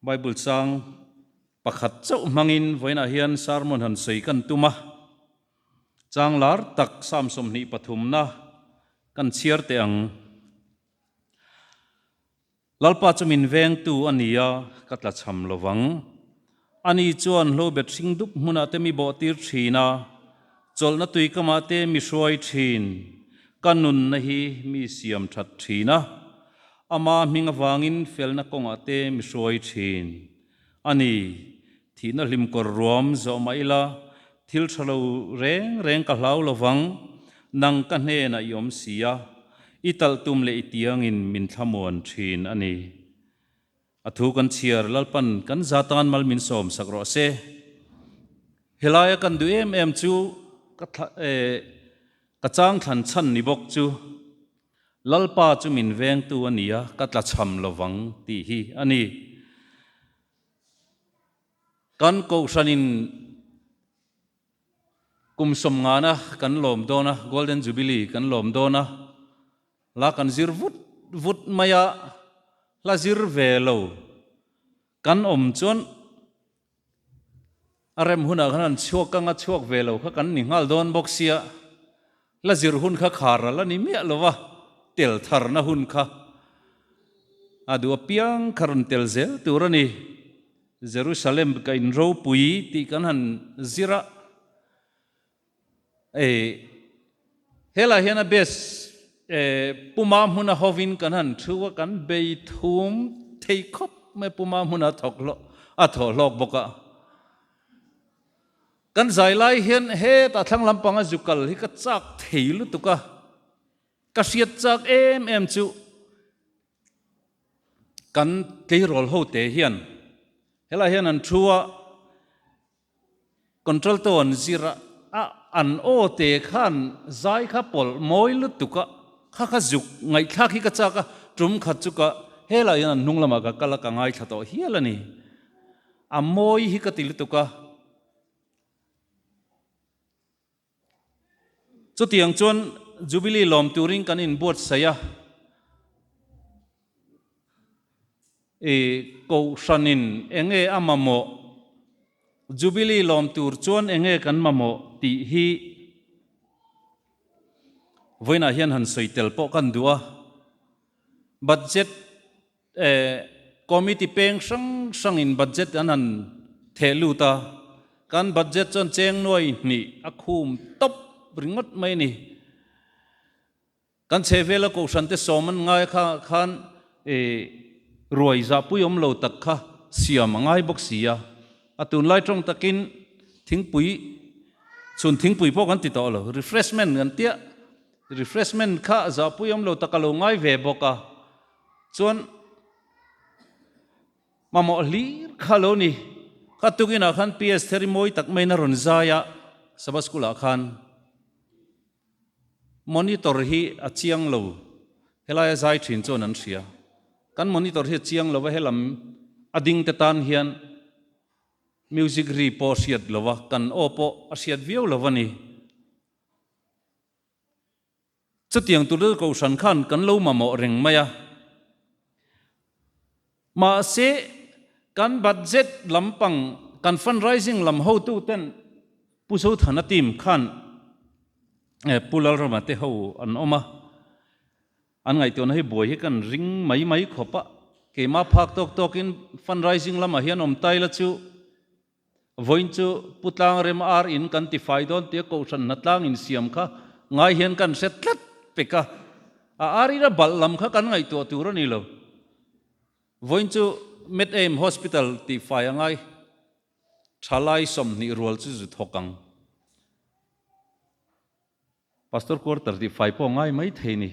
Bible sang pakhat chau mangin voina hian sermon han sei kan tuma chang lar tak samsom ni pathum na kan chiar te ang lalpa chumin veng tu ania katla cham lowang ani chuan lo bet sing dup huna te mi bo tir thina cholna tui kama te mi shuai thin kanun na hi mi siam that thina ama minga wangin felna konga te mi shuai thin ani thina lim kor rom zo maila thil thalo reng ka hlau lowang nang ka hne na yom sia ital tum le itiang in min thamon thin ani athu kan chiar lalpan kan zatan mal min som sakro se helaya kan du em chu ka chang than chan ni bok chu lalpa chu min veng tu ania katla cham lowang ti hi ani kan ko sanin kum som ngana kan lom dona golden jubilee kan lom dona la kan zir vut maya la zir velo kan chon arem huna kan chuak kanga chuak velo kha kan ningal don boxia la zir hun kha khara la ni mia lowa tel thar na hun kha adu piang karun tel zel turani Jerusalem ka in ro pui ti kan han zira hela hiana bes pumam huna hovin kan han thuwa kan bei thum thei khop me pumam huna thoklo a tholok boka kan zai lai hian he ta thlang lampanga zukal hi ka chak theilu tuka ka siat chak em chu kan keirol ho te hian hela hian an thuwa control ton zira an o te khan zai kha pol moilu tuka kha zuk ngai thak hi ka chaka trum kha chuka hela hian nunglama ka kala ka ngai thato hialani a moi hi ka til tuka chu tiang chuan jubilee lom turing kan in bot saya ko sanin enge amamo jubilee lom tur chuan enge kan mamo ti hi voina hian han soitel po kan dua budget committee peng sang in budget anan thelu ta kan budget chon cheng noi ni akhum top ringot mai ni kan chevela ko sante soman ngai khan ruai za puyom lo tak kha siam ngai bok sia atun lai trong takin thingpui chun thingpui po kan ti to lo refreshment kan tia refreshment kha za puyom lo takalo ngai ve boka chuan mamo li khalo ni khatukina khan ps theri moi tak mai na ron zaya sabaskula khan monitor hi achiang lo helaya zai thin chon an sia kan monitor hi chiang lo helam ading te tan hian music report siat lowa kan opo asiat view lowani chutiang tu ko san khan kan lo mamo reng maya ma se kan budget lampang kan fundraising lam ho tu ten puso thana team khan pulal rama te ho an oma an ngai ton hi boi hi kan ring mai khopa ke ma phak tok in fundraising lama hian om tai la chu voin chu putlang rem ar in kan ti fai don te ko san natlang in siam kha ngai hian kan set tlat peka a ari ra bal lam kha kan ngai to tur ni lo voin chu met aim hospital ti fai ngai thalai som ni rol chu zu thokang pastor quarter ti fai po ngai mai theini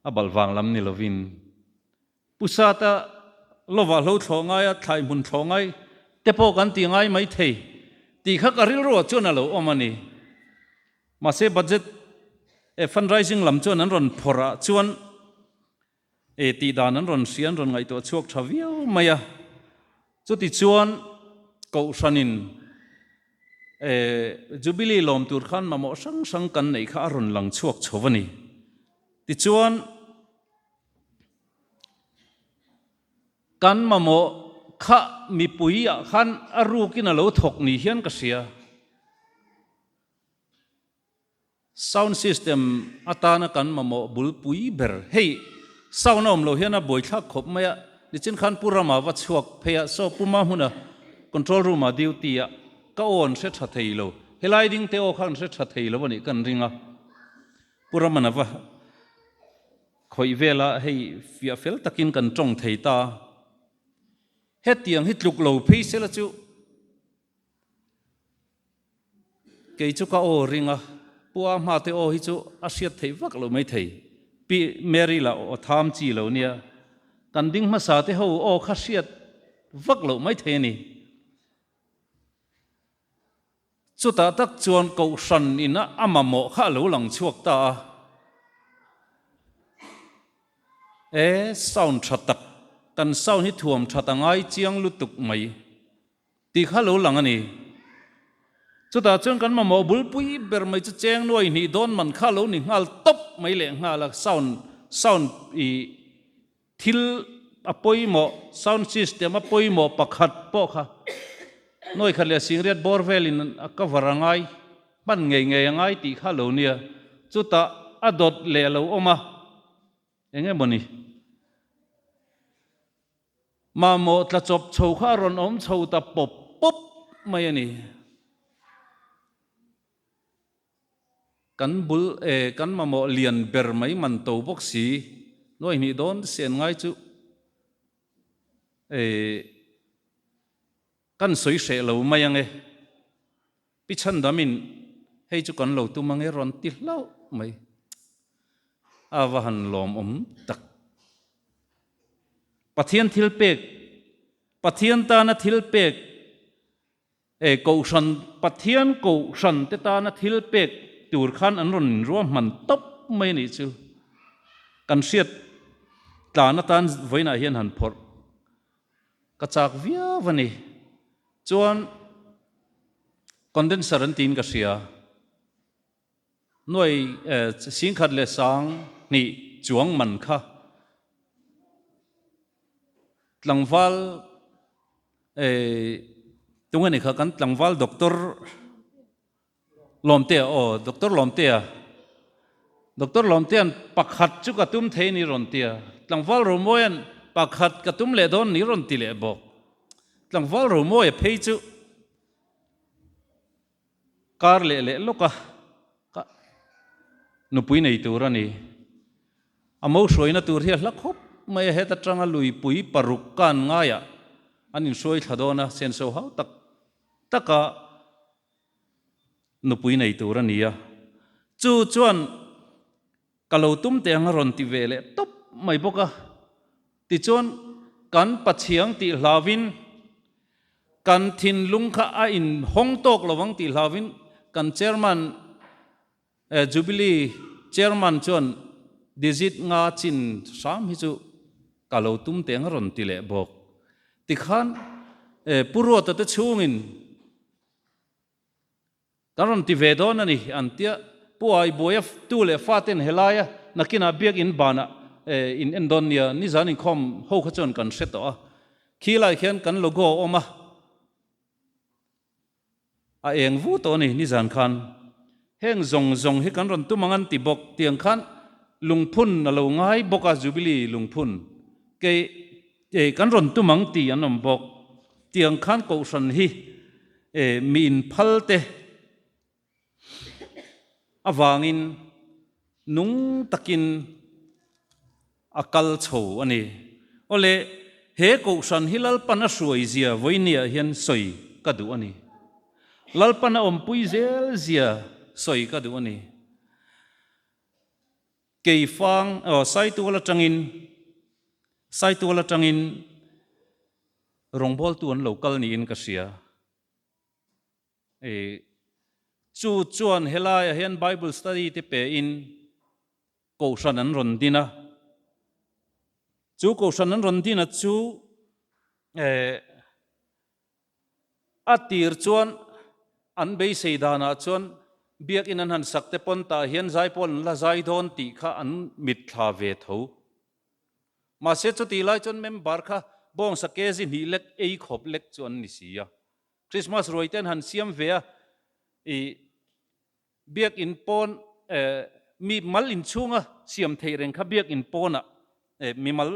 abal wang lam ni lovin pusata lova lo thongai a thai mun thongai tepo kan ti ngai mai thei ti kha karil ro chona lo omani ma se budget fundraising lam chon an ron phora chuan ti dan an ron sian ron ngai to chuak thaviau maya chuti chuan ko sanin jubilee lom tur khan mamo sang kan nei kha ron lang chuak chowani ti chuan kan ma mo kha mi pui a khan aru kin alo thok ni hian ka sia sound system atana kan ma mo bul pui ber hey sound om lo hian a boi thak khop maya ni chin khan purama wa chuak pheya so puma huna control room a duty a ka on se tha thei lo helai ding te o khan se tha thei lo ni kan ringa purama na wa khoi vela hey fia fel takin kan tong thei ta het tiang hit luk lo phei se la chu ke chu ka o ringa puwa ma te o hi chu asiat thei vak lo mai thei pi mary la o tham chi lo nia kan ding ma sa te ho o kha siat vak lo mai thei ni chu ta tak chuan ko san ina amamo kha lo lang chuak ta sound thatak kan sound hi thuam thatangai chiang lutuk mai ti kha lo lang ani chu ta chuan kan ma mo bul pui ber mai chu cheng noi ni don man kha lo ni ngal top mai le ngala sound i thil apoi mo sound system apoi mo pakhat po kha noi kha le singriat borvel in ka varangai ban ngei ngei ngai ti kha lo nia chu ta adot le lo oma enge boni ma mo tla chop chho kha ron om chho ta pop pop mai ani kan bul kan ma mo lian ber mai man to bok si noi ni don sen ngai chu kan soi se lo mai ange pi chan damin hei chu kan lo tu mangi ron ti lau mai awahan lom tak pathian thil pek pathian ta na thil pek ko san pathian ko san te ta na thil pek tur khan an ron ro man top mai ni chu kan siat ta na tan voina hian han phor ka chak via vani chuan condenser an tin ka sia noi sing khat le sang ni chuang man kha tlangwal tungani kha kan tlangwal doctor lomte doctor lomte an pakhat chu ka tum thei ni ron tia tlangwal romoyan pakhat ka tum le don ni ron ti le bok tlangwal romoy phei chu kar le loka ka nupui nei turani amo soina tur hi la khop mai heta tanga lui pui paruk kan ngaya anin soi thadona sen so hau taka nupui nei turania chu chuan kalau tum te ron ti vele top mai boka ti chuan kan pachiang ti hlawin kan thin lungkha a in hong tok lawang ti hlawin kan chairman jubilee chairman chuan digit nga chin sam hi chu kalau tum te ron ti le bok ti khan puro ta chungin karon ti vedon ani antia puai boya tu le faten helaya nakina biak in bana in endonia ni zanin khom ho khachon kan seto khilai khian kan logo oma a eng vu to ni zan khan heng zong hi kan ron tu mangan ti bok tiang khan lungphun na lo ngai boka jubilee lungphun ke kan ron tu mang ti anom bok tiang khan ko san hi min phalte awangin nung takin akal chho ani ole he ko san hilal pana suai zia voinia hian soi ka du ani lalpana ompui zel zia soi ka du ani keifang sai tu la tangin rongbol tu an local ni in ka sia chu chuan helai hian bible study te pe in ko san an ron dina chu ko san an ron dina chu atir chuan an bei seidana chuan biak in an han sakte pon ta hian zai pon la zai don ti kha an mit thla ve tho ma se chu ti lai chon member kha bong sa kezin hi lek ei khop lek chuan ni sia Christmas roi ten han siam ve i biak in pon mi mal in chunga siam thei reng kha biak in pona mi mal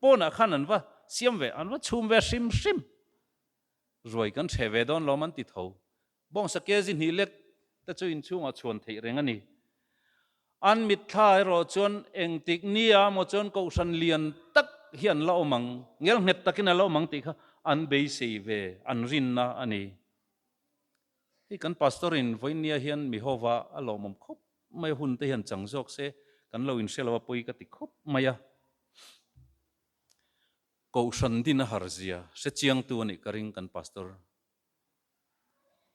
pona khan an wa siam ve an wa chum ve sim sim roi kan theve don lo man ti tho bong sa kezin hi lek ta chu in chunga chuan thei reng ani an mit thai ro chuan eng tik nia mo chuan ko san lian tak hian lo mang ngel net takin lo mang ti kha an be sei ve an rin na ani hi kan pastorin voinia hian mi hova alo mom khop mai hun te hian changjok se kan lo in selawa poi ka ti khop maya ko san din harzia se chiang tu ani karing kan pastor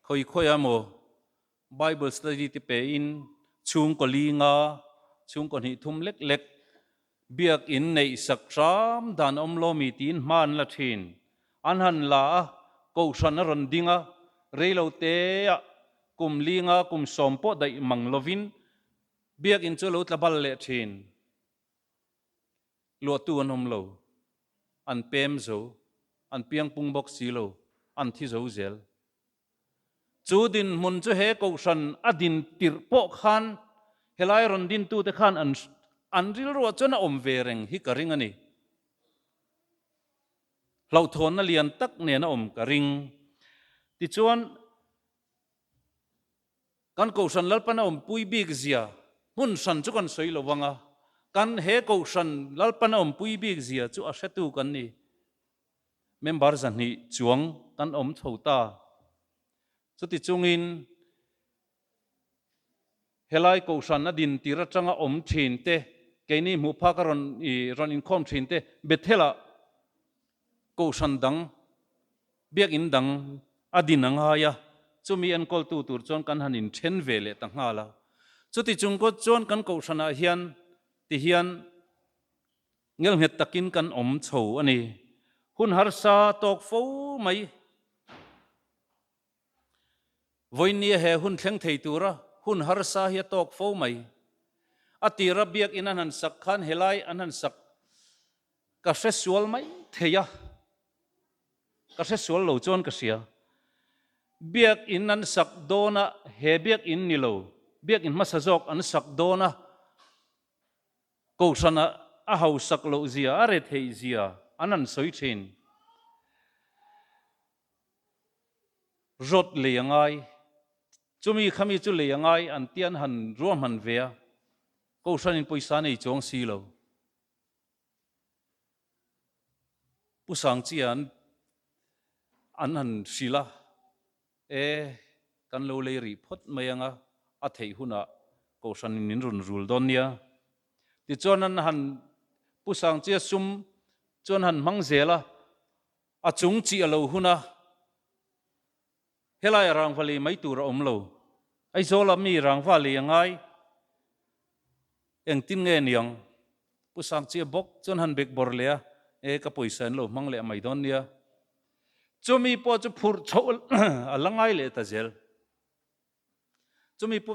khoi khoya mo bible study ti pe in chung ko linga chung ko ni thum lek lek biak in nei sak ram dan om lo mi tin man la thin an han la ko san ron dinga reilo te kum linga kum sompo dai mang lovin biak in chu lo tlabal le thin lo tu an om lo an pem zo an piang pung bok si lo an thi zo zel chu din mun chu he ko san adin tir po khan helai ron din tu te khan an ril ro chona om ve reng hi ka ring ani lau thon na lian tak ne na om ka ring ti chuan kan ko san lalpana om pui big zia hun san chu kan soi lo wanga kan he ko san lalpana om pui big zia chu a setu kan ni member zan ni chuang kan om thota chu ti chungin helai ko san na din tira changa om thin te keini mu pha ka ron in khom thin te bethela ko san dang biak in dang adin anga ya chumi an kol tu tur chon kan hanin then vele ta ngala chuti chung ko chon kan ko sana hian ti hian ngel het takin kan om chho ani hun har sa tok fo mai voinia he hun thleng thei tura hun har sa hi tok fo mai atira biak in an sak khan helai an sak ka sexual mai theya ka sexual lo chon ka sia biak in an sak dona he biak in nilo biak in masajok an sak dona ko sana a hau sak lo zia are thei zia anan soi thin rot leangai chumi khami chu leangai an tian han rom han vea ko san in poisa nei chong si lo pusang chian an han sila kan lo le ri phot mayanga a thei huna ko san in run rul don nia ti chon an han pusang chia sum chon han mang zela a chung chi alo huna helai rang vali mai tur om lo ai zola mi rang vali angai eng tin nge niang pusang chia bok chon han bek bor le ka poisan lo mang le mai don nia chumi po chu phur chol alangai le ta zel chumi po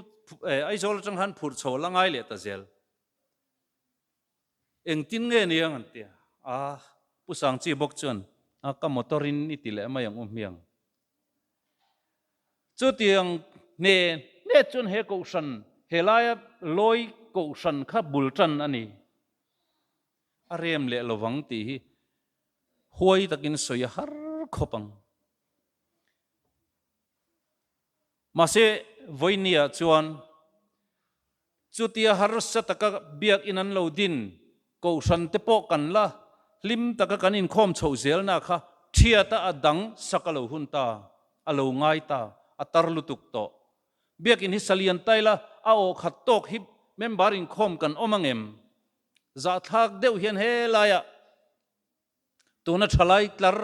ai zol chang han phur chol langai le ta zel eng tin nge niang an tia pusang chi bok chon ka motorin ni tile mayang miang chu tiang ne chun he ko san helaya loi ko san kha bultan ani arem le lowang ti huai takin soya har khopang mase voinia chuan chutia har sa taka biak inan lo din ko san te po kan la lim taka kan in khom chho zel na kha thia ta adang sakalo hunta alo ngai ta atar lutuk to biak in hisalian taila a o khat tok hip member in khom kan omangem za thak deu hian he laya tuna thalai tlar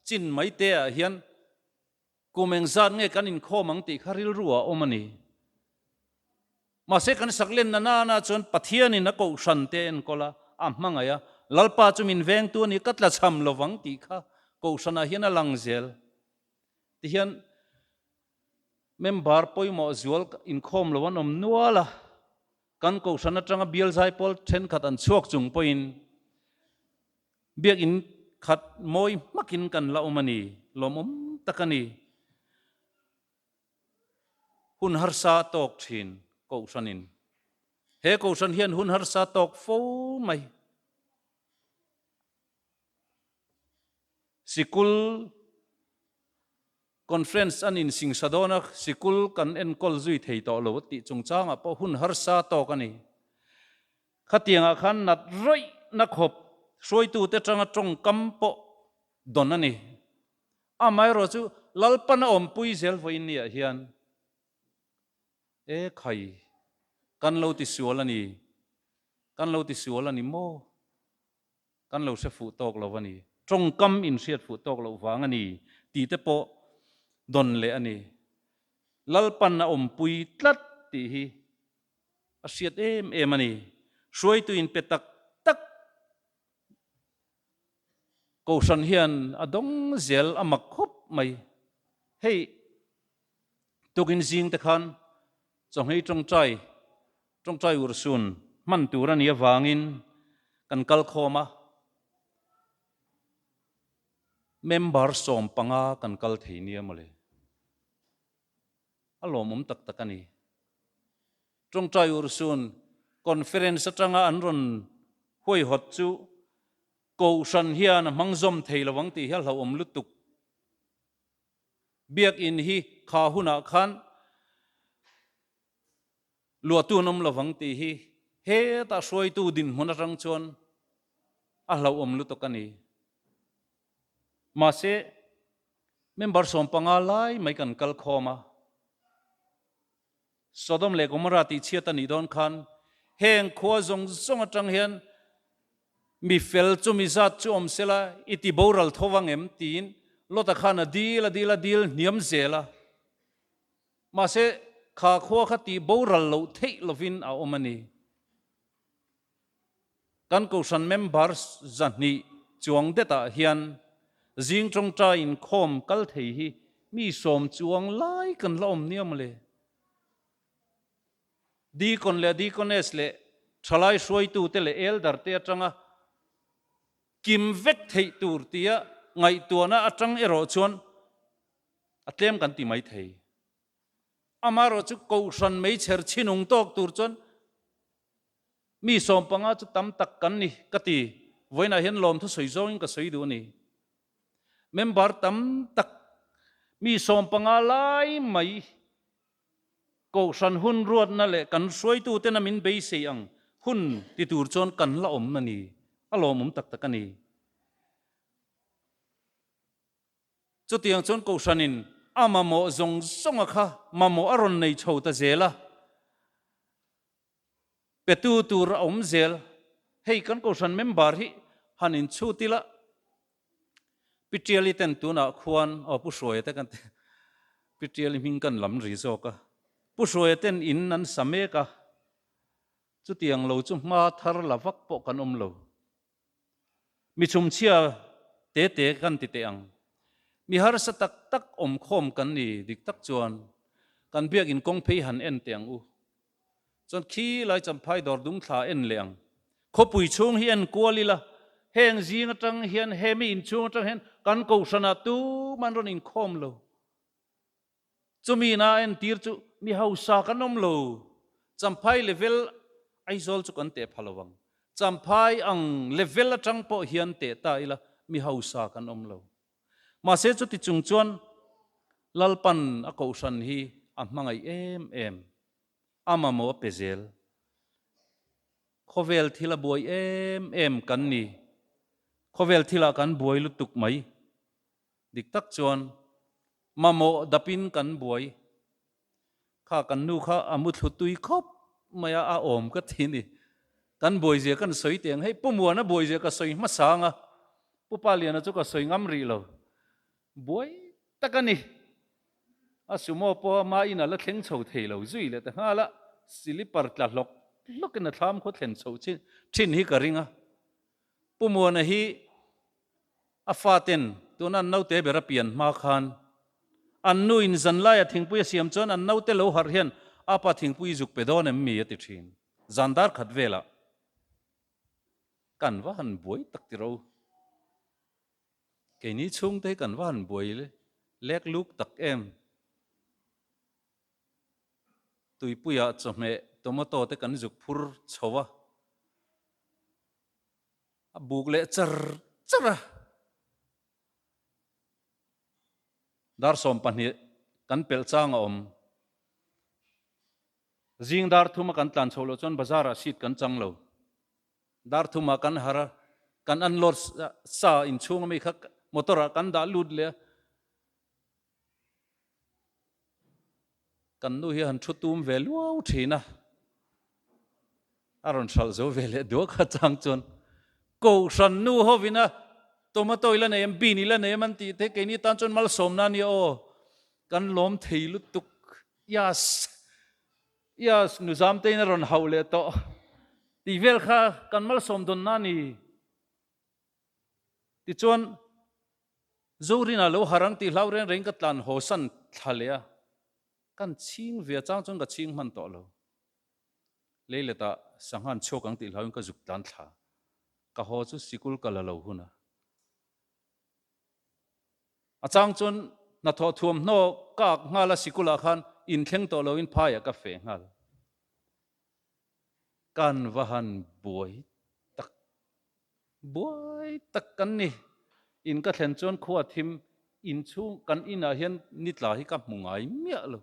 chin mai te a hian kumeng zat nge kan in khomang ti kharil ruwa omani ma se kan saklen na na chon pathian in ko san te en kola mangaya lalpa chumin veng tu ni katla cham lowang ti kha ko sana hian a langzel ti hian member poimo zual in khom lowan om nuala kan ko sana tanga bial zai pol then khat an chuak chung poin biak in khát môi makin kan la omani lom takani hun har sa tok thin ko sanin he ko san hian hun har sa tok fo mai sikul conference anin sing sadona sikul kan en kol zui thei to lo ti chung changa po hun har sa tok ani khatianga khan nat roi na khop soi tu te changa trong kam po don ani amai ro chu lalpan om pui zel voin ni hian e khai kan lo ti sual ani kan lo ti sual ani mo kan lo se fu tok lo ani trong kam in siat fu tok lo wang ani ti te po don le ani lalpan na om pui tlat ti hi asiat em ani soi tu in petak tak ko san hian adong zel amak khop mai hey tukin jing te khan chong hei trong trai ur sun man turan ya wangin kan kal khoma member som panga kan kal theinia mole alomum tak takani trong trai ur sun conference atanga anron hoi hot chu ko san hian mangzom theilawang ti hal om lutuk biak in hi kha huna khan lua tu nom lawang ti hi he ta soi tu din huna rang chon a hlau om lutuk ani ma se member som panga lai mai kan kal khoma Sodom le Gomorrah ti chiata ni don khan heng khua zong zong atang hian mi fel chu mi zat chu om sela iti boral thowang em tin lota khana dil niam zela ma se kha khua khati boral lo thei lovin a omani kan ko san members zani chuang deta hian jing trong tra in khom kal thei hi mi som chuang lai kan lom niam le deaconess le thalai soi tu te le elder te atanga kim vek thei tur tia ngai tuana atang ero chuan atlem kan ti mai thei amaro chu ko san mei cher chinung tok tur chuan mi som panga chu tam tak kan ni kati voina hian lom thu soi zong ka soi du ni member tam tak mi som panga lai mai ko san hun ruat na le kan soi tu te na min be se ang hun ti tur chon kan la om na ni alom tak takani chu tiang chon ko sanin amamo zong songa kha mamo aron nei chho ta zela petu tur om zel hei kan ko san member hi hanin chutila pitiali ten tu na khuan opu soe te kan pitiali ming kan lam ri zo ka pu soe ten in nan same ka chu tiang lo chu ma thar lavak po kan om lo mi chum chia te kan ti te ang mi har sa tak om khom kan ni dik tak chuan kan biak in kong phei han en tiang u chon khi lai cham phai dor dung thla en leang kho pui chung hi en kualila heng jing atang hian hemi in chung atang hen kan ko sana tu man ron in khom lo chumi na en tir chu mi hausa kan om lo cham phai level ai zol chu kan te phalawang cham phai ang level atang po hian te ta ila mi hausa kan om lo ma se chu ti chung chuan lalpan a ko san hi a hmangai em ama mo pezel khovel thila boi em kan ni khovel thila kan boi lutuk mai dik tak chuan mamo dapin kan boi kha kan nu kha amu thutui khop maya a om ka thini kan boi je kan soi teng hei pumuana boi je ka soi ma sanga pupaliana chu ka soi ngam ri lo boi takani asumo po ma ina la thleng chho thei lo zui le ta hala silipar tla lok in a tham kho thlen chho chin hi ka ringa pumuana hi afaten tunan naute bera pian ma khan annu in zanlaya thingpui siam chon an naute lo har hian apa thingpui juk pedon em mi ati thin zandar khatvela kan wa han boi tak ti ro cái ní chung thấy cần van bồi lek lúc tắc em tụi bùi à cho mẹ tomato thấy cần dục phur chawa buk lệ char chara dar som pani kan pel chang om jing dar thuma kan tlan cholo chon bazara sit kan changlo dar thuma kan hara kan unload sa in chung mi khak motora kan da lut le kan nu hi han thutum velu thina aron sal zo vele do kha chang chon ko san nu hovina tomato ila nem bin ila nem an ti te ke ni tan chon mal som na ni o kan lom thei lu tuk yas nu zam te na ron haule to ti vel kha kan mal som don na ni ti chon zorina lo harang ti hlauren reng ka tlan ho san thalea kan ching via chang chon ka ching man to lo leile ta sanghan chokang ti hlaun ka juk tlan tha ka ho chu sikul kala lo huna achang chon na tho thuam no ka ngala sikula khan in thleng to lo in phaya ka fe ngal kan vahan buai tak kan ni in ka thlen chon khuwa thim in chung kan ina hian nitla hi ka mungai mia lo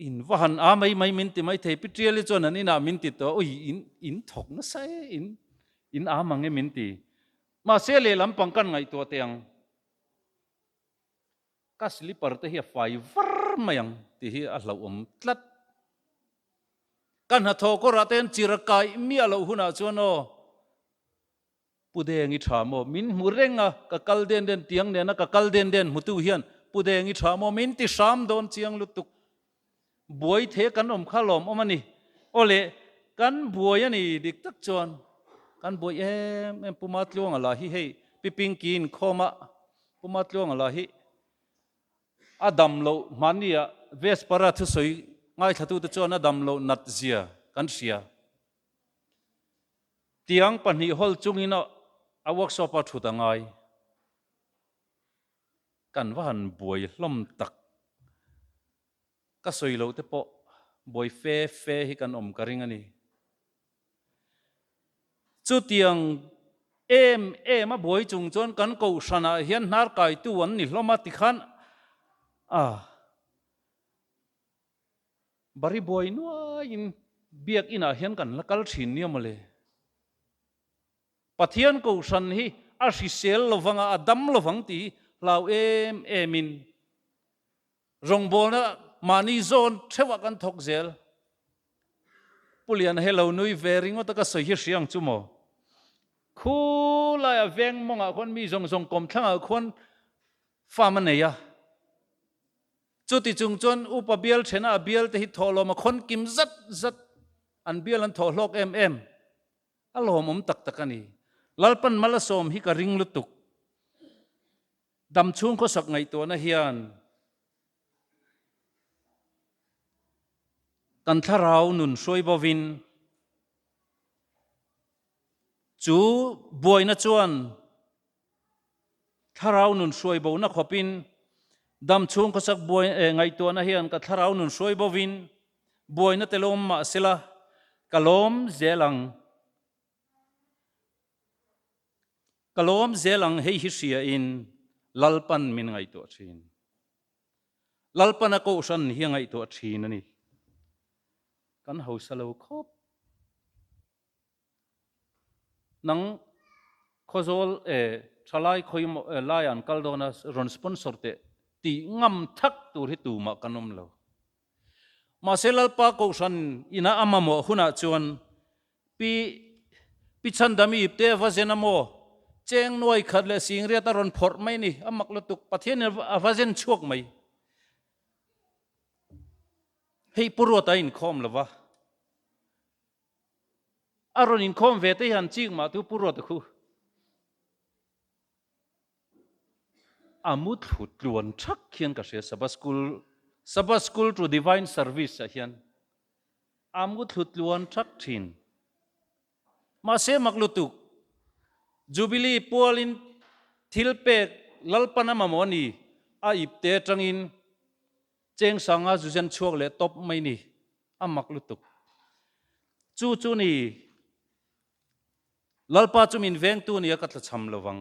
in vahan a mai min ti mai thei pitriali chon an ina min ti to oi in thok na sai in a mangi min ti ma se le lampang kan ngai to tiang ka slipper te hi fai var mayang ti hi a hlau tlat kan ha tho ko ra ten chirakai mi alo huna chuano pudengi thamo min murenga ka kalden den tiang ne na ka kalden den mutu hian pudengi thamo min ti sam don chiang lutuk buai the kan khalom omani ole kan buai ani dik tak chon kan buai em pumat luang ala hi hei piping kin khoma pumat luang ala hi adam lo mania vespara thu soi ngai thatu te chon adam lo nat zia kan sia tiang pani hol chungina a workshop a thu tangai kan van buai hlom tak ka soi lo te po boi fe hi kan karing ani chu tiang em a boi chung chon kan ko sana hian nar kai tu an ni hloma ti khan bari boi nuai in biak ina hian kan lakal thin ni amale pathian ko san hi a sel lovanga adam lovang ti lau emin rongbona mani zone thewa kan thok zel pulian hello nui veringo taka so hi siang chumo khula ya veng monga khon mi zong kom thanga khon famaneya chuti chung chon upa bial thena bial te hi tholo ma khon kim zat an bial an tholok em alom tak takani lalpan malasom hi ka ring lutuk dam chung ko sak ngai to na hian kan tharau nun soi bovin chu boina chuan tharau nun soi bo na khopin dam chung ko sak boi ngai to na hian ka tharau nun soi bovin boina telom ma sela kalom zelang hei hi sia in lalpan min ngai to thin lalpan ko san hi ngai to thin ani kan hausalo khop nang khozol thalai khoi layan kaldona ron sponsor te ti ngam thak tur hi tu ma kanom lo ma selal pa ko san ina amamo huna chuan pi chandami te vazenamo cheng noi khat le sing ria ta ron phor mai ni amak lutuk pathian avazen chuak mai hei purota in khom lova aron in khom ve te han ching ma tu purota khu amut hut luan thak khian ka se sabas school to divine service a hian amut hut luan thak thin ma se mak lutuk jubilee pualin thilpek lalpana mamoni a ipte tangin cheng sanga jujan chuak le top mai ni amak lutuk chu ni lalpa chumin veng tu ni akatla cham lawang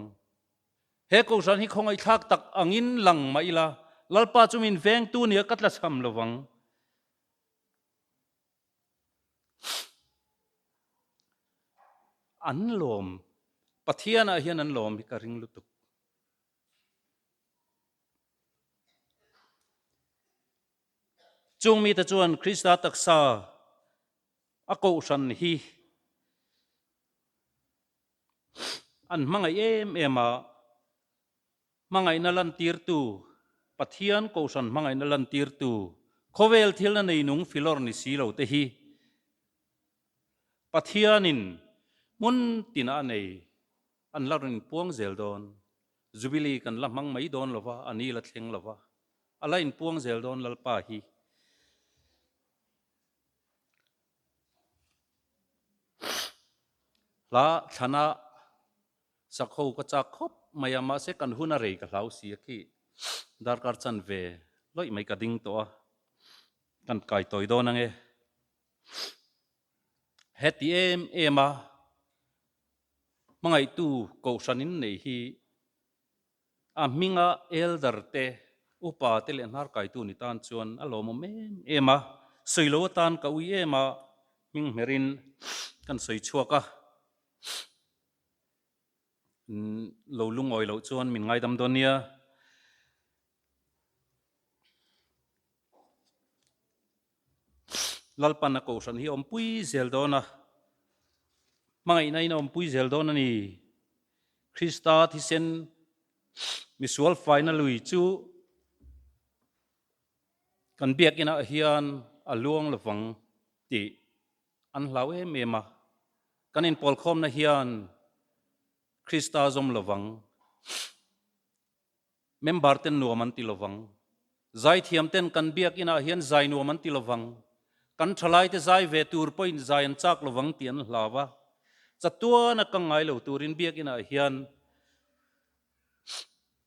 he ko ran hi khongai thak tak angin lang maila lalpa chumin veng tu ni akatla cham lawang an lom pathiana hian an lom hi ka ring lutuk chung mi ta chuan Krista taksa a ko ran hi an mangai ema mangai na lan tir tu pathian ko ran mangai na lan tir tu khovel thil na nei nung filor ni silo te hi pathianin mun tina nei an larin puang zel don jubilee kan lamang mai don lova ani la thleng lova alain puang zel don lalpa hi la thana sakho ka cha khop mayama se kan huna rei ka hlau si ki darkar chan ve loi mai ka ding to kan kai toi don ange heti ema mangai tu ko sanin nei hi a minga elder te upa te le nar kai tu ni tan chuan alom ema soilo tan ka ui ema ming merin kan soi chuaka lo lungoi lo chuan min ngai dam donia lalpan ko san hi om pui zel dona mangai nai na om pui zel dona ni Krista thi sen misual final lui chu kan biak ina hian aluang lawang ti an hlawe mema kanin polkhom na hian Krista zom lawang member ten nuaman ti lawang zai thiam ten kan biak ina hian zai nuaman ti lawang kan thalai te zai ve tur point zai an chak lawang ti an hlawa chatua na kangai lo turin biak ina hian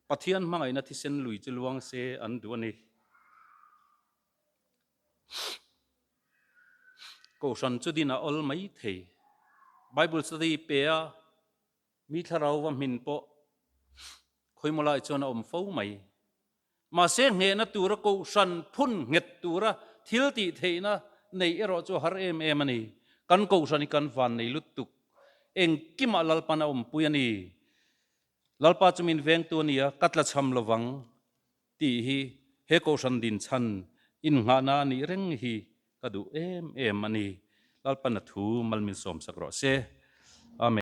pathian mangai na thisen lui chuluang se an duani ko san chudina ol mai thei bible study pe a mi tharau wa min po khoimolai chona om fo mai ma se nge na tura ko san phun nget tura thil ti theina nei ero chu har em ani kan ko sani kan van nei lutuk eng kima lalpana om puyani lalpa chumin veng tu nia katla cham lawang ti hi he ko san din chan in nga na ni reng hi kadu em ani lalpana thu malmin som sakro se